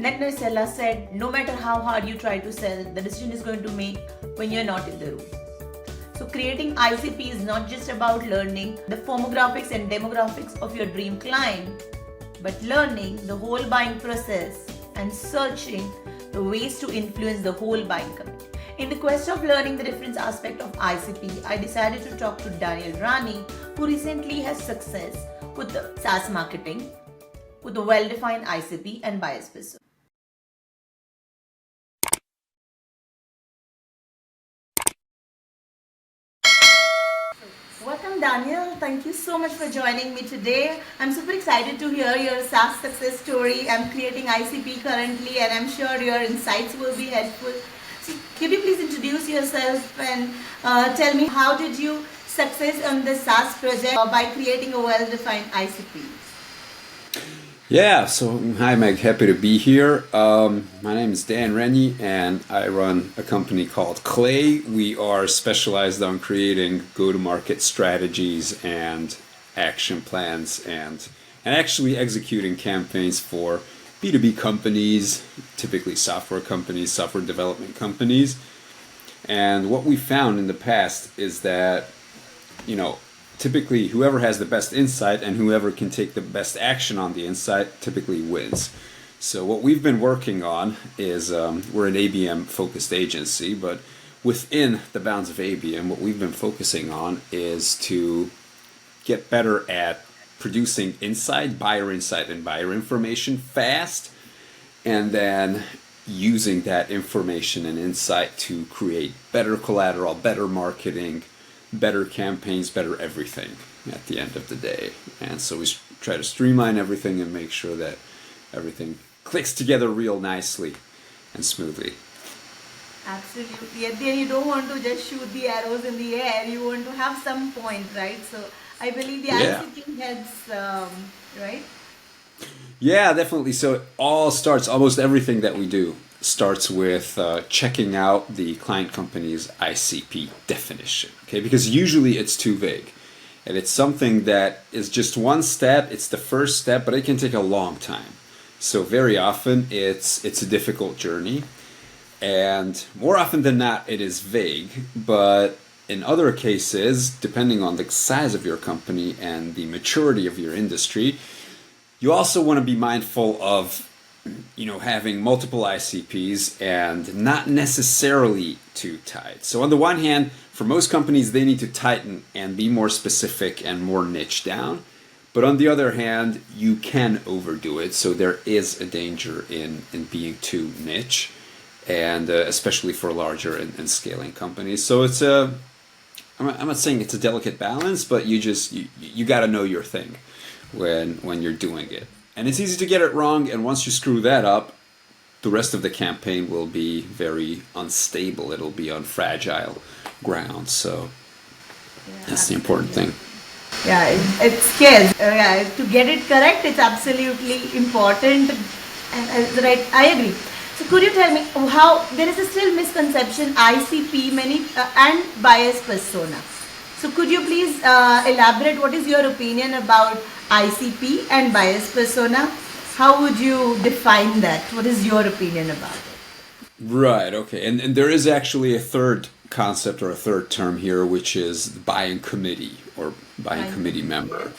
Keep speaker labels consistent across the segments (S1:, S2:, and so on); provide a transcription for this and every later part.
S1: Net seller said, no matter how hard you try to sell, the decision is going to make when you're not in the room. So creating ICP is not just about learning the firmographics and demographics of your dream client, but learning the whole buying process and searching the ways to influence the whole buying committee. In the quest of learning the different aspects of ICP, I decided to talk to Zsolt Rényi, who recently has success with the SaaS marketing, with a well-defined ICP and bias persona. Welcome Daniel, thank you so much for joining me today. I'm super excited to hear your SaaS success story. I'm creating ICP currently and I'm sure your insights will be helpful. So could you please introduce yourself and tell me how did you success on the SaaS project by creating a well-defined ICP?
S2: Yeah, so hi Meg, happy to be here. My name is Zsolt Rényi and I run a company called Clay. We are specialized on creating go-to-market strategies and action plans and actually executing campaigns for B2B companies, typically software companies, software development companies. And what we found in the past is that, typically whoever has the best insight and whoever can take the best action on the insight typically wins. So what we've been working on is, we're an ABM focused agency, but within the bounds of ABM, what we've been focusing on is to get better at producing buyer insight and buyer information fast, and then using that information and insight to create better collateral, better marketing, better campaigns, better everything at the end of the day. And so we try to streamline everything and make sure that everything clicks together real nicely and smoothly.
S1: Absolutely. At the end, you don't want to just shoot the arrows in the air. You want to have some point, right? So I believe the ICP helps, right?
S2: Yeah, definitely. So it all starts, almost everything that we do starts with checking out the client company's ICP definition, okay? Because usually it's too vague. And it's something that is just one step, it's the first step, but it can take a long time. So very often it's a difficult journey. And more often than not, it is vague. But in other cases, depending on the size of your company and the maturity of your industry, you also want to be mindful of having multiple ICPs and not necessarily too tight. So on the one hand, for most companies, they need to tighten and be more specific and more niche down. But on the other hand, you can overdo it. So there is a danger in being too niche, and especially for larger and scaling companies. So it's I'm not saying it's a delicate balance, but you got to know your thing when you're doing it. And it's easy to get it wrong, and once you screw that up, the rest of the campaign will be very unstable. It'll be on fragile ground. So that's the important thing.
S1: Yeah, it scares. To get it correct, it's absolutely important. And right, I agree. So could you tell me how there is a still misconception ICP and bias persona? So could you please elaborate what is your opinion about ICP and bias persona? How would you define that? What is your opinion about it?
S2: Right, okay. And there is actually a third concept or a third term here, which is buying committee or buying committee member.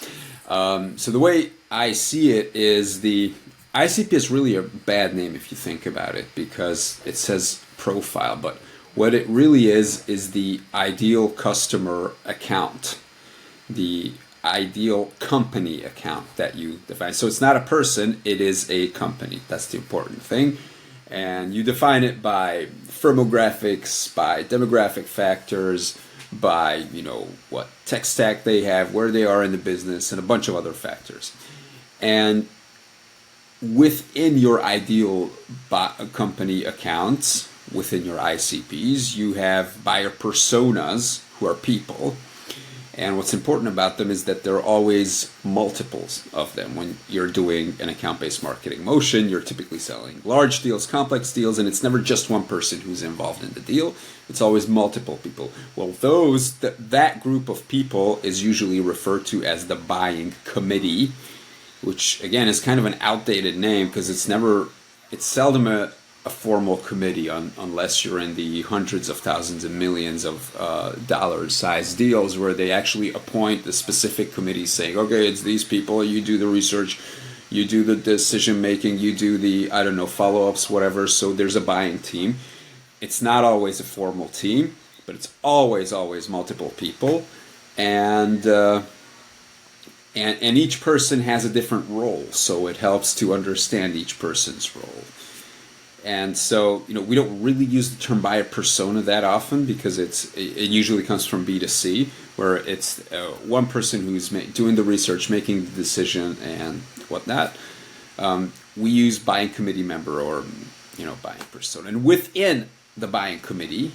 S2: So the way I see it is the ICP is really a bad name if you think about it, because it says profile, but what it really is the ideal customer account, the ideal company account that you define. So it's not a person, it is a company. That's the important thing. And you define it by firmographics, by demographic factors, by what tech stack they have, where they are in the business, and a bunch of other factors. And within your ideal company accounts, within your ICPs, you have buyer personas, who are people. And what's important about them is that there are always multiples of them. When you're doing an account-based marketing motion, you're typically selling large deals, complex deals, and it's never just one person who's involved in the deal. It's always multiple people. Well, that group of people is usually referred to as the buying committee, which again is kind of an outdated name because it's never it's seldom a formal committee unless you're in the hundreds of thousands and millions of dollars size deals where they actually appoint the specific committee saying, okay, it's these people, you do the research, you do the decision making, you do the, I don't know, follow-ups, whatever. So there's a buying team. It's not always a formal team, but it's always multiple people. And each person has a different role, so it helps to understand each person's role. And so, we don't really use the term buyer persona that often because it usually comes from B2C, where it's one person who's doing the research, making the decision, and whatnot. We use buying committee member or, buying persona. And within the buying committee,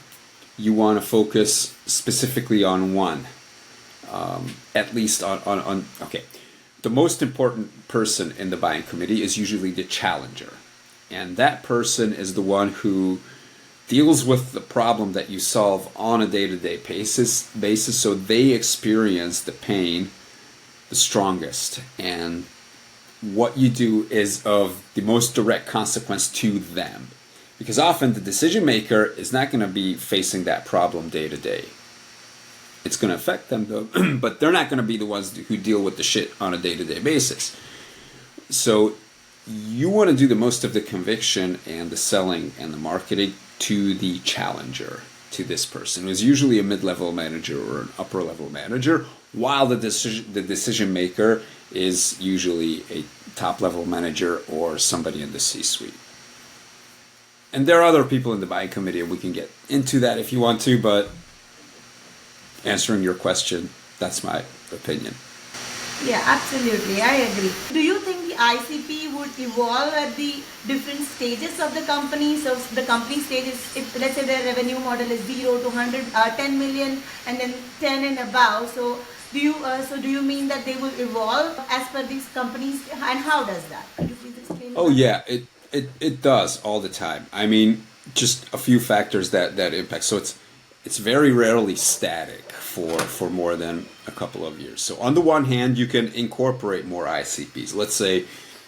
S2: you want to focus specifically on one. At least on okay. The most important person in the buying committee is usually the challenger. And that person is the one who deals with the problem that you solve on a day-to-day basis, so they experience the pain the strongest. And what you do is of the most direct consequence to them. Because often the decision maker is not going to be facing that problem day to day. It's going to affect them though, but they're not going to be the ones who deal with the shit on a day-to-day basis. So you want to do the most of the conviction and the selling and the marketing to the challenger, to this person, who is usually a mid-level manager or an upper-level manager, while the decision maker is usually a top-level manager or somebody in the C-suite. And there are other people in the buying committee, and we can get into that if you want to, but answering your question, that's my opinion.
S1: Yeah, absolutely. I agree. Do you think the ICP would evolve at the different stages of the company? So the company stage is, if let's say their revenue model is 0 to 10 million and then 10 and above. So do you mean that they will evolve as per these companies? And how does that? Could you please explain?
S2: Oh, yeah, it does all the time. I mean, just a few factors that impact. So it's very rarely static for more than a couple of years. So on the one hand, you can incorporate more ICPs. Let's say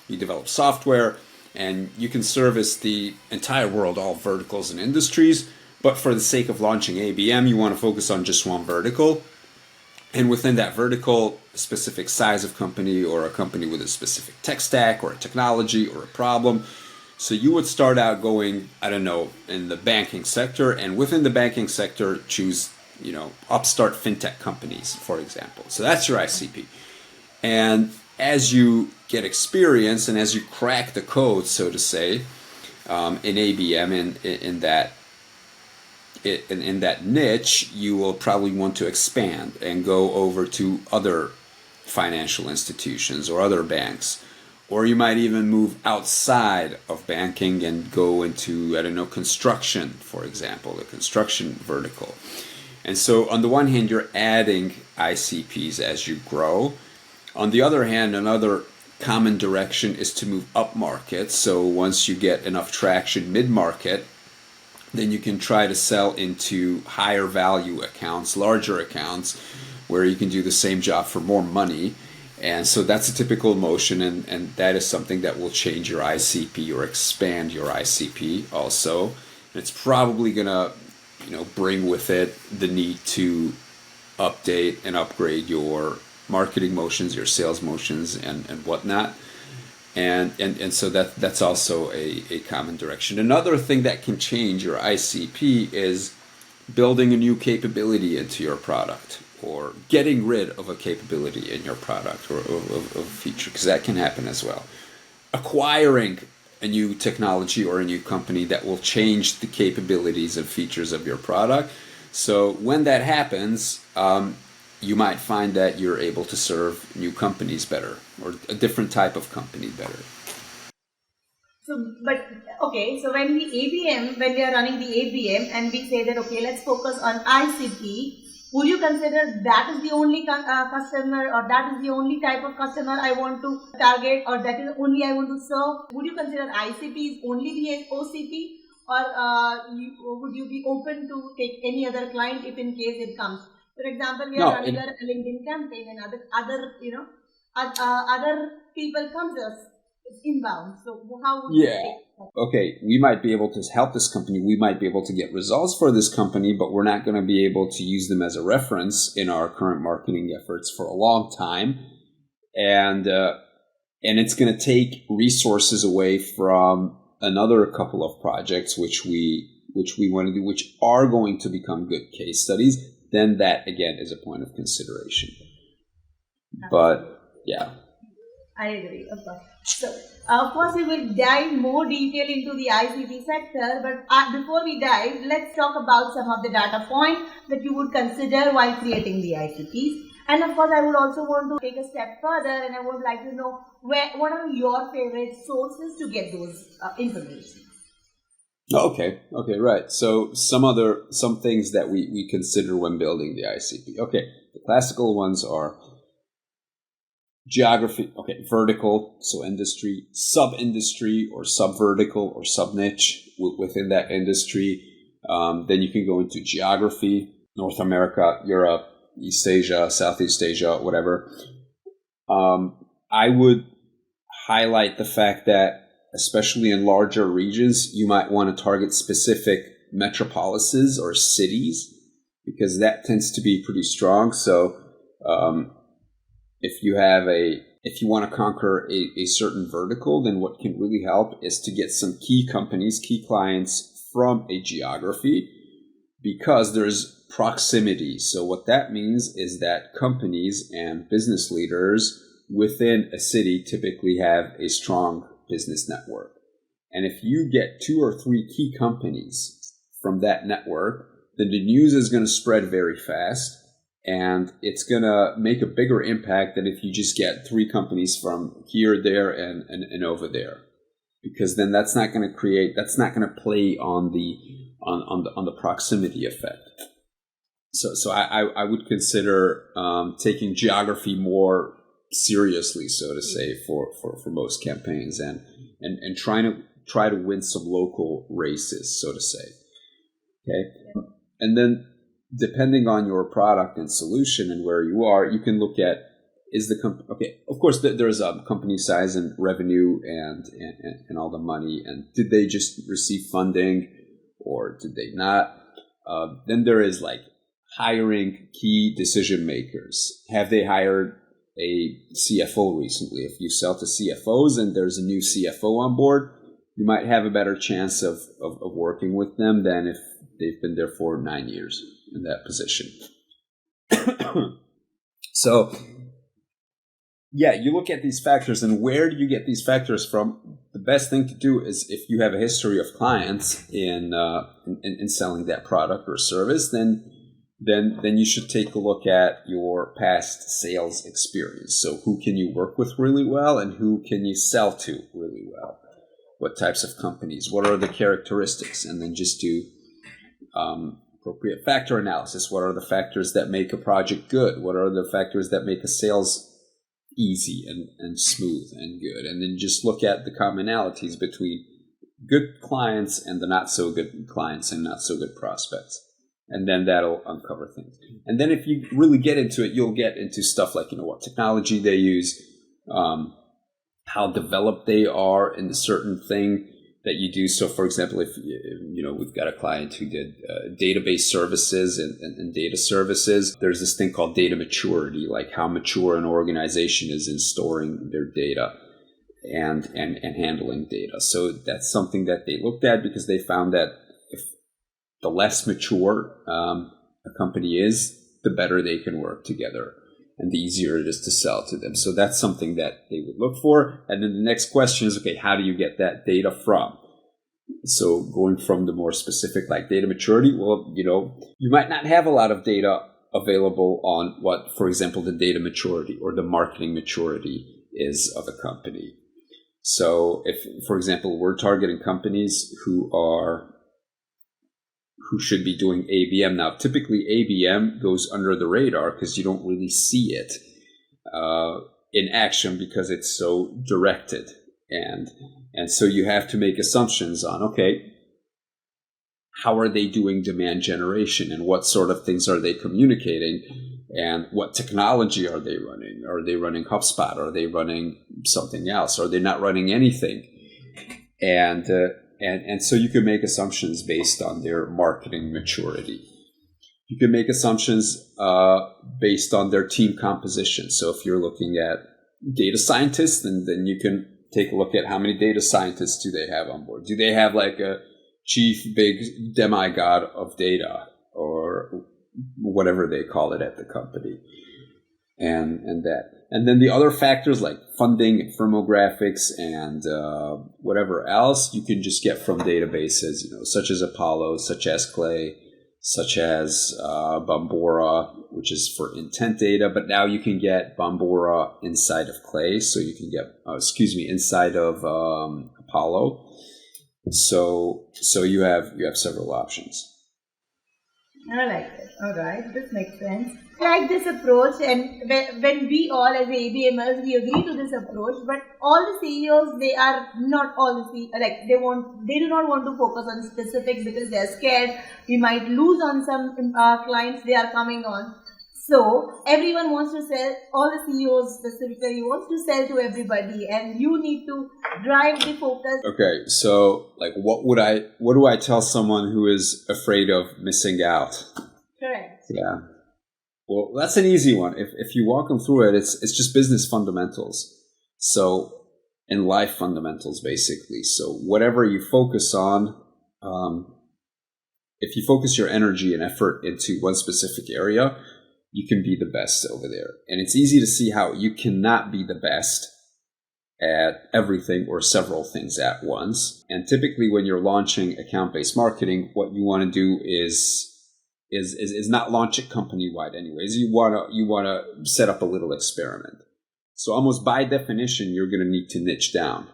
S2: you develop software and you can service the entire world, all verticals and industries, but for the sake of launching ABM, you want to focus on just one vertical. And within that vertical, a specific size of company or a company with a specific tech stack or a technology or a problem. So you would start out going, I don't know, in the banking sector, and within the banking sector, choose, upstart fintech companies, for example. So that's your ICP. And as you get experience and as you crack the code, so to say, in ABM, in that niche, you will probably want to expand and go over to other financial institutions or other banks. Or you might even move outside of banking and go into, I don't know, construction, for example, the construction vertical. And so on the one hand, you're adding ICPs as you grow. On the other hand, another common direction is to move up market. So once you get enough traction mid-market, then you can try to sell into higher value accounts, larger accounts, where you can do the same job for more money. And so that's a typical motion, and that is something that will change your ICP or expand your ICP also. And it's probably going to, bring with it the need to update and upgrade your marketing motions, your sales motions, and whatnot. And so that's also a common direction. Another thing that can change your ICP is building a new capability into your product, or getting rid of a capability in your product or a feature, because that can happen as well. Acquiring a new technology or a new company that will change the capabilities and features of your product. So when that happens, you might find that you're able to serve new companies better, or a different type of company better.
S1: So when we are running the ABM and we say that, okay, let's focus on ICP, would you consider that is the only customer, or that is the only type of customer I want to target, or that is only I want to serve? Would you consider ICP is only the OCP, or would you be open to take any other client if in case it comes? For example, we are running a LinkedIn campaign, and other people come to us. It's inbound. So how would you take that?
S2: Okay, we might be able to help this company. We might be able to get results for this company, but we're not going to be able to use them as a reference in our current marketing efforts for a long time. And it's going to take resources away from another couple of projects which we want to do, which are going to become good case studies. Then that again is a point of consideration. But yeah,
S1: I agree. Of course. So, of course, we will dive more detail into the ICP sector. But before we dive, let's talk about some of the data points that you would consider while creating the ICPs. And of course, I would also want to take a step further, and I would like to know what are your favorite sources to get those information.
S2: Okay, right. So some things that we consider when building the ICP. Okay, the classical ones are geography, vertical, so industry, sub-industry or sub-vertical or sub-niche within that industry. Then you can go into geography, North America, Europe, East Asia, Southeast Asia, whatever. I would highlight the fact that especially in larger regions, you might want to target specific metropolises or cities because that tends to be pretty strong. So if you want to conquer a certain vertical, then what can really help is to get some key companies, key clients from a geography because there's proximity. So what that means is that companies and business leaders within a city typically have a strong business network. And if you get 2 or 3 key companies from that network, then the news is going to spread very fast and it's going to make a bigger impact than if you just get 3 companies from here, there, and over there. Because then that's not going to play on the proximity effect. So I would consider taking geography more seriously, so to say, for most campaigns and try to win some local races, so to say. Okay. And then depending on your product and solution and where you are, you can look at of course there's company size and revenue and all the money, and did they just receive funding or did they not? Then there is like hiring key decision makers. Have they hired a CFO recently? If you sell to CFOs and there's a new CFO on board, you might have a better chance of working with them than if they've been there for 9 years in that position. So, yeah, you look at these factors, and where do you get these factors from? The best thing to do is if you have a history of clients in selling that product or service, then you should take a look at your past sales experience. So who can you work with really well and who can you sell to really well? What types of companies? What are the characteristics? And then just do appropriate factor analysis. What are the factors that make a project good? What are the factors that make a sales easy and smooth and good? And then just look at the commonalities between good clients and the not so good clients and not so good prospects. And then that'll uncover things. And then if you really get into it, you'll get into stuff like, what technology they use, how developed they are in the certain thing that you do. So, for example, if we've got a client who did database services and data services, there's this thing called data maturity, like how mature an organization is in storing their data and handling data. So that's something that they looked at because they found that the less mature a company is, the better they can work together and the easier it is to sell to them. So that's something that they would look for. And then the next question is, okay, how do you get that data from? So going from the more specific, like data maturity, well, you might not have a lot of data available on what, for example, the data maturity or the marketing maturity is of a company. So if, for example, we're targeting companies who should be doing ABM. Now, typically ABM goes under the radar because you don't really see it in action because it's so directed. And so you have to make assumptions on, okay, how are they doing demand generation and what sort of things are they communicating? And what technology are they running? Are they running HubSpot? Are they running something else? Are they not running anything? And so you can make assumptions based on their marketing maturity. You can make assumptions based on their team composition. So if you're looking at data scientists, then you can take a look at how many data scientists do they have on board. Do they have like a chief big demigod of data, or whatever they call it at the company, and that. And then the other factors like funding and firmographics and whatever else you can just get from databases, such as Apollo, such as Clay, such as Bombora, which is for intent data. But now you can get Bombora inside of Clay, so you can get inside of Apollo. So you have several options.
S1: I like it. All right, this makes sense. I like this approach, and when we all as ABMers we agree to this approach, but all the CEOs, they are not all the CEOs, like they do not want to focus on specifics because they are scared we might lose on some clients they are coming on. So everyone wants to sell, all the CEOs specifically wants to sell to everybody, and you need to drive the focus.
S2: Okay, so like what do I tell someone who is afraid of missing out?
S1: Correct.
S2: Yeah. Well, that's an easy one. If you walk them through it, it's just business fundamentals. So, and life fundamentals, basically. So whatever you focus on, if you focus your energy and effort into one specific area, you can be the best over there. And it's easy to see how you cannot be the best at everything or several things at once. And typically when you're launching account-based marketing, what you want to do is not launch it company-wide anyways. You want to set up a little experiment. So almost by definition, you're going to need to niche down.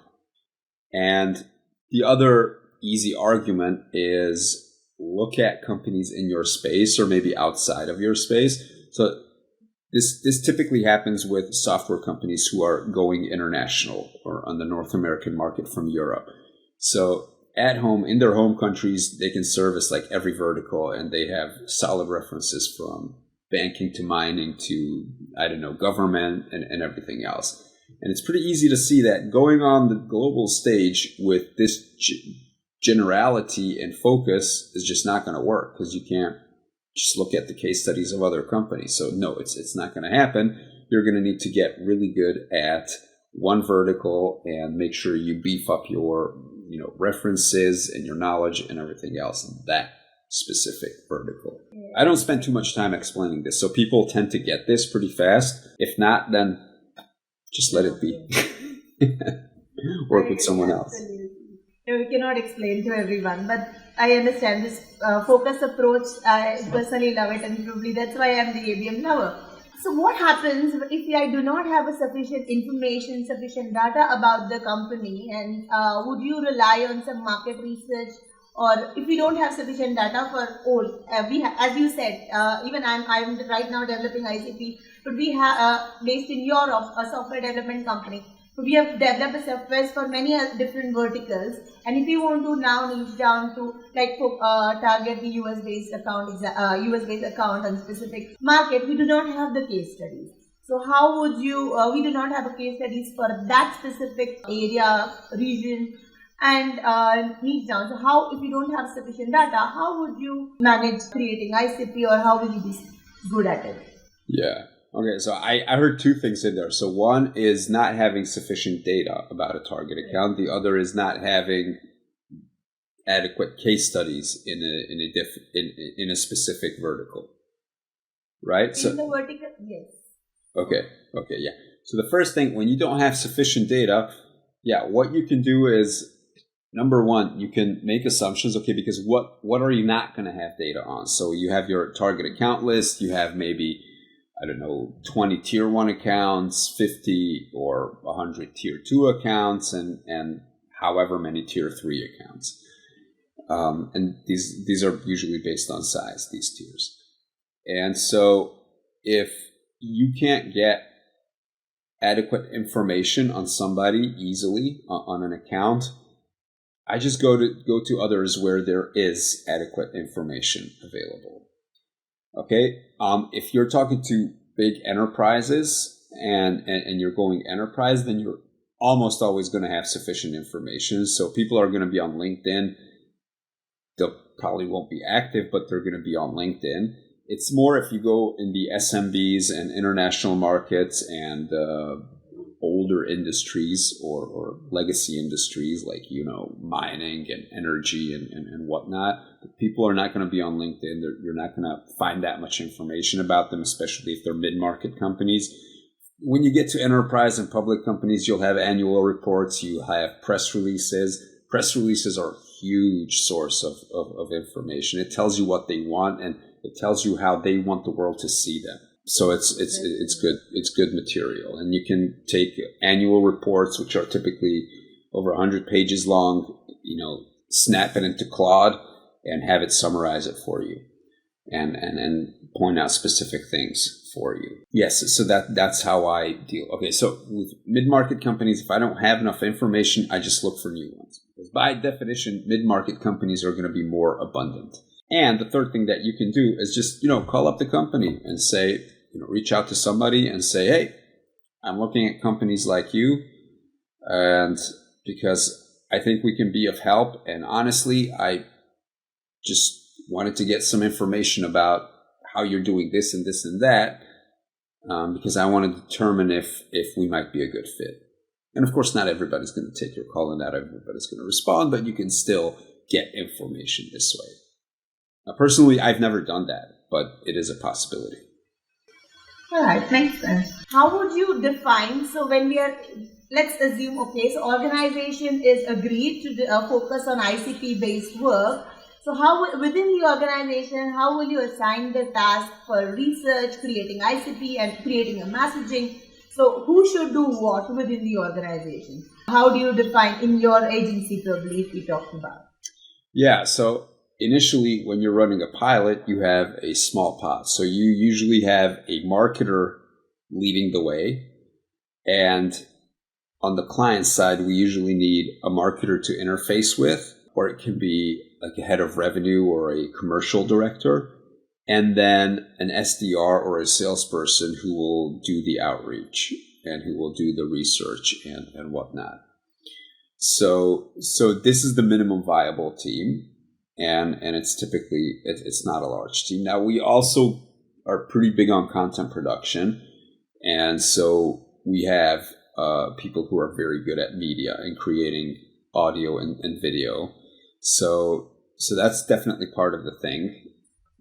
S2: And the other easy argument is look at companies in your space or maybe outside of your space. So this typically happens with software companies who are going international or on the North American market from Europe. So at home, in their home countries, they can service like every vertical, and they have solid references from banking to mining to, government and everything else. And it's pretty easy to see that going on the global stage with this generality and focus is just not going to work, because you can't just look at the case studies of other companies. So no, it's not going to happen. You're going to need to get really good at one vertical and make sure you beef up your references and your knowledge and everything else in that specific vertical. I don't spend too much time explaining this, so people tend to get this pretty fast. If not, then just let it be. Work with someone else.
S1: We cannot explain to everyone, but I understand this focus approach. I personally love it, and probably that's why I'm the ABM lover. So what happens if I do not have a sufficient information, sufficient data about the company, and would you rely on some market research? Or if we don't have sufficient data for all, as you said, even I'm right now developing ICP, but we have based in Europe, a software development company. We have developed software for many different verticals, and if you want to now niche down to target the US-based account on specific market, we do not have the case studies. So how would you? We do not have a case studies for that specific area, region, and niche down. So how, if you don't have sufficient data, how would you manage creating ICP, or how will you be good at it?
S2: Yeah. Okay, so I heard two things in there. So one is not having sufficient data about a target account. The other is not having adequate case studies in a specific vertical. Right?
S1: In the vertical, yes.
S2: Okay, yeah. So the first thing, when you don't have sufficient data, what you can do is, number one, you can make assumptions, because what are you not going to have data on? So you have your target account list, you have maybe 20 tier 1 accounts, 50 or 100 tier 2 accounts, and however many tier 3 accounts. And these are usually based on size, these tiers. And so if you can't get adequate information on somebody easily on an account, I just go to others where there is adequate information available. Okay. If you're talking to big enterprises and you're going enterprise, then you're almost always going to have sufficient information. So people are going to be on LinkedIn. They'll probably won't be active, but they're going to be on LinkedIn. It's more if you go in the SMBs and international markets and older industries or legacy industries like, mining and energy and whatnot. People are not going to be on LinkedIn. You're not going to find that much information about them, especially if they're mid-market companies. When you get to enterprise and public companies, you'll have annual reports. You have press releases. Press releases are a huge source of information. It tells you what they want, and it tells you how they want the world to see them. So it's good. It's good material. And you can take annual reports, which are typically over 100 pages long, snap it into Claude and have it summarize it for you and point out specific things for you. Yes, so that's how I deal. Okay, so with mid-market companies, if I don't have enough information, I just look for new ones. Because by definition, mid-market companies are going to be more abundant. And the third thing that you can do is just, call up the company and say, reach out to somebody and say, hey, I'm looking at companies like you, and because I think we can be of help. And honestly, I just wanted to get some information about how you're doing this and this and that, because I want to determine if we might be a good fit. And of course, not everybody's going to take your call and not everybody's going to respond, but you can still get information this way. Now, personally, I've never done that, but it is a possibility.
S1: All right, makes sense. How would you define, so when we are, let's assume, okay, so organization is agreed to focus on ICP-based work. So how, within the organization, how will you assign the task for research, creating ICP and creating a messaging? So who should do what within the organization? How do you define in your agency, probably, if we talked about?
S2: Yeah, so initially, when you're running a pilot, you have a small pod. So you usually have a marketer leading the way. And on the client side, we usually need a marketer to interface with, or it can be like a head of revenue or a commercial director, and then an SDR or a salesperson who will do the outreach and who will do the research and whatnot. So this is the minimum viable team. And it's typically, it's not a large team. Now, we also are pretty big on content production. And so we have people who are very good at media and creating audio and video. So that's definitely part of the thing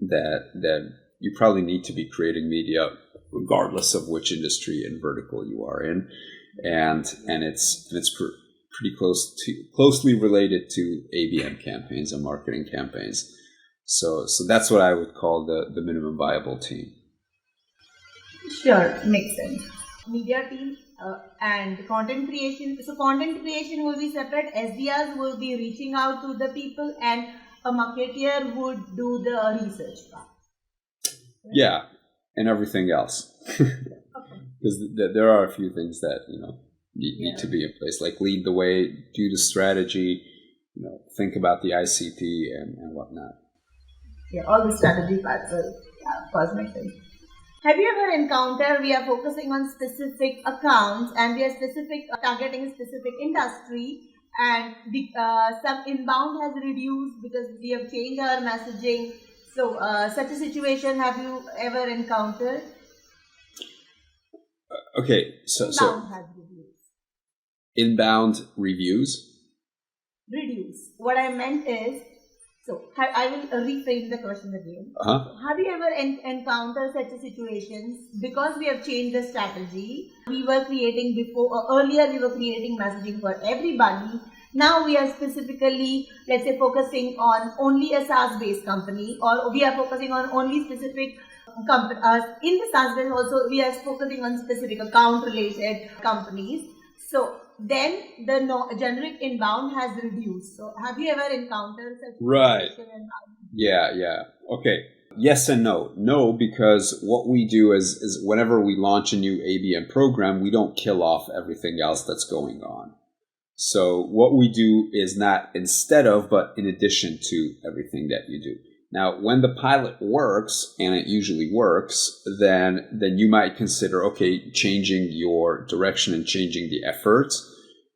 S2: that you probably need to be creating media regardless of which industry and vertical you are in. And it's pretty closely related to ABM campaigns and marketing campaigns. So that's what I would call the minimum viable team.
S1: Sure, makes sense. Media team and content creation. So content creation will be separate. SDRs will be reaching out to the people, and a marketeer would do the research part.
S2: Yeah, and everything else. Because there are a few things that need to be in place, like lead the way, do the strategy, think about the ICP and whatnot.
S1: Yeah, all the strategy parts will, of course, make sense. Have you ever encountered, we are focusing on specific accounts and we are targeting a specific industry, and some inbound has reduced because we have changed our messaging. So such a situation, have you ever encountered?
S2: Okay, so
S1: has reduced.
S2: Inbound reviews?
S1: Reduce. What I meant is, so I will reframe the question again. Have you ever encountered such a situations because we have changed the strategy? We were creating earlier we were creating messaging for everybody. Now we are specifically, let's say, focusing on only a SaaS based company, or we are focusing on only specific company. In the SaaS based also we are focusing on specific account related companies. So then the generic inbound has reduced. So have you ever encountered such
S2: right? Yeah. Okay. Yes and no. No, because what we do is whenever we launch a new ABM program, we don't kill off everything else that's going on. So what we do is not instead of, but in addition to everything that you do. Now, when the pilot works, and it usually works, then you might consider, okay, changing your direction and changing the efforts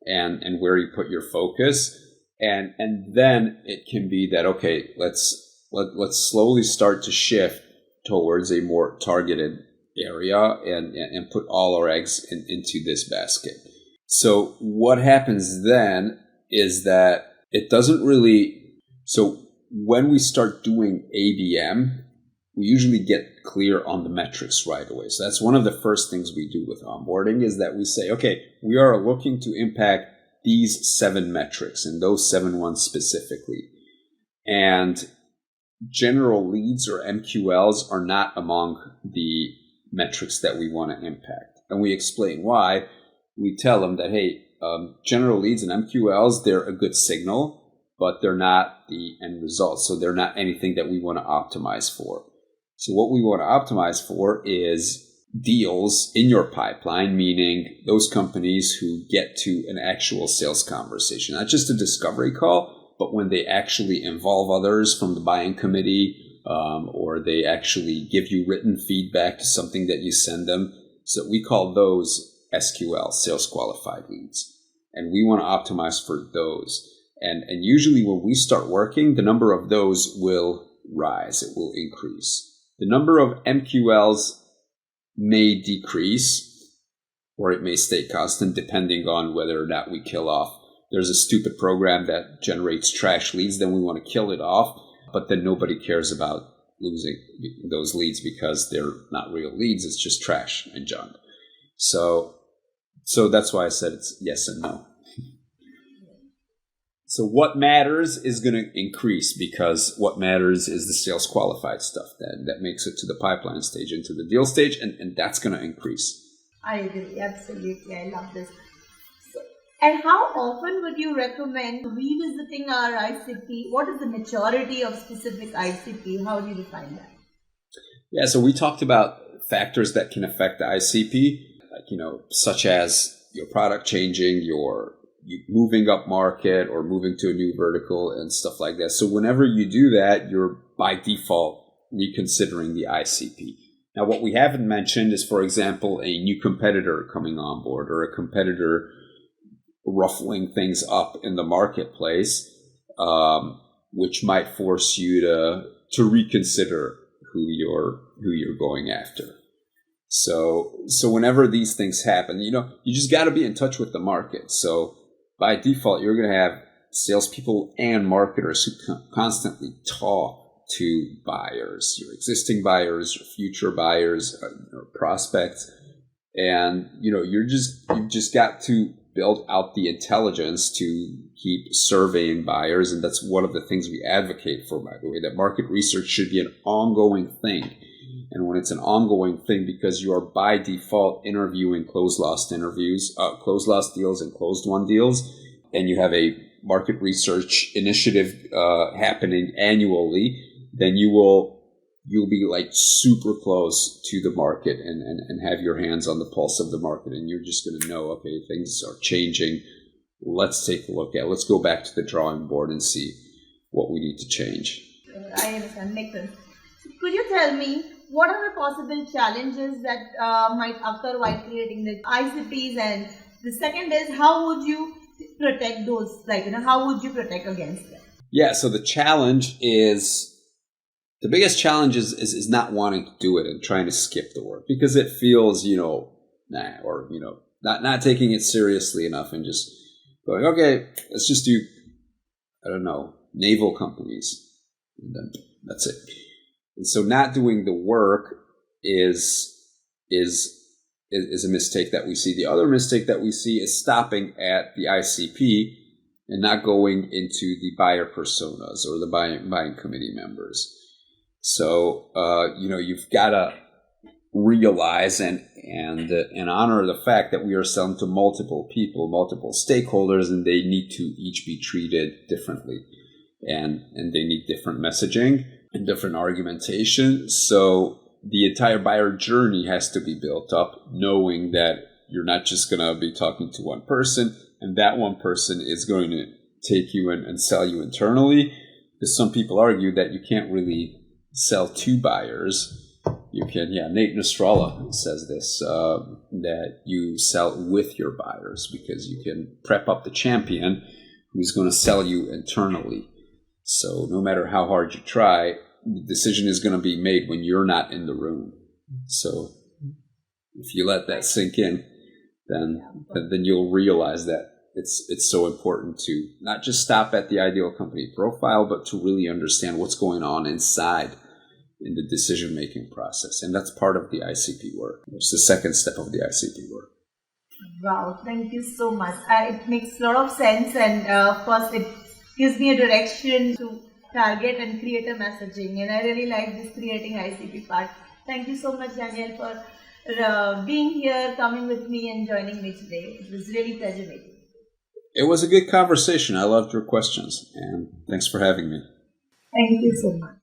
S2: and where you put your focus. And then it can be that, okay, let's slowly start to shift towards a more targeted area and put all our eggs into this basket. So what happens then is that it doesn't really, so when we start doing ABM, we usually get clear on the metrics right away. So that's one of the first things we do with onboarding, is that we say, okay, we are looking to impact these 7 metrics, and those 7 ones specifically. And general leads or MQLs are not among the metrics that we want to impact. And we explain why. We tell them that, hey, general leads and MQLs, they're a good signal, but they're not the end result. So they're not anything that we want to optimize for. So what we want to optimize for is deals in your pipeline, meaning those companies who get to an actual sales conversation, not just a discovery call, but when they actually involve others from the buying committee, or they actually give you written feedback to something that you send them. So we call those SQL, sales qualified leads. And we want to optimize for those. And usually when we start working, the number of those will rise. It will increase. The number of MQLs may decrease, or it may stay constant depending on whether or not we kill off. There's a stupid program that generates trash leads, then we want to kill it off, but then nobody cares about losing those leads because they're not real leads. It's just trash and junk. So that's why I said it's yes and no. So what matters is going to increase, because what matters is the sales qualified stuff that makes it to the pipeline stage, into the deal stage, and that's going to increase.
S1: I agree. Absolutely. I love this. So, and how often would you recommend revisiting our ICP? What is the maturity of specific ICP? How do you define that?
S2: Yeah, so we talked about factors that can affect the ICP, like, such as your product changing, your moving up market or moving to a new vertical and stuff like that. So whenever you do that, you're by default reconsidering the ICP. Now, what we haven't mentioned is, for example, a new competitor coming on board, or a competitor ruffling things up in the marketplace, which might force you to reconsider who you're going after. So whenever these things happen, you just got to be in touch with the market. So by default, you're going to have salespeople and marketers who constantly talk to buyers, your existing buyers, your future buyers, or prospects. And, you've just got to build out the intelligence to keep surveying buyers. And that's one of the things we advocate for, by the way, that market research should be an ongoing thing. And when it's an ongoing thing, because you are by default interviewing closed loss deals and closed won deals, and you have a market research initiative happening annually, then you'll be like super close to the market and have your hands on the pulse of the market, and you're just going to know, okay, things are changing. Let's take a look let's go back to the drawing board and see what we need to change.
S1: I understand. Makes sense. Could you tell me, what are the possible challenges that might occur while creating the ICPs? And the second is, how would you protect those? How would you protect against them?
S2: Yeah, so the biggest challenge is not wanting to do it and trying to skip the work, because it feels, not taking it seriously enough and just going, okay, let's just do, naval companies. And then that's it. And so not doing the work is a mistake that we see. The other mistake that we see is stopping at the ICP and not going into the buyer personas or the buying committee members. So, you've got to realize and honor the fact that we are selling to multiple people, multiple stakeholders, and they need to each be treated differently. And they need different messaging and different argumentation. So the entire buyer journey has to be built up, knowing that you're not just going to be talking to one person, and that one person is going to take you and sell you internally. Because some people argue that you can't really sell to buyers. You can, Nate Nasrallah says this, that you sell with your buyers because you can prep up the champion who's going to sell you internally. So no matter how hard you try, the decision is going to be made when you're not in the room. So if you let that sink in, then you'll realize that it's so important to not just stop at the ideal company profile, but to really understand what's going on inside in the decision-making process. And that's part of the ICP work. It's the second step of the ICP work.
S1: Wow, thank you so much. It makes a lot of sense, and of course it gives me a direction to target and create a messaging, and I really like this creating ICP part. Thank you so much, Daniel, for being here, coming with me and joining me today. It was really pleasure making.
S2: It was a good conversation. I loved your questions, and thanks for having me.
S1: Thank you so much.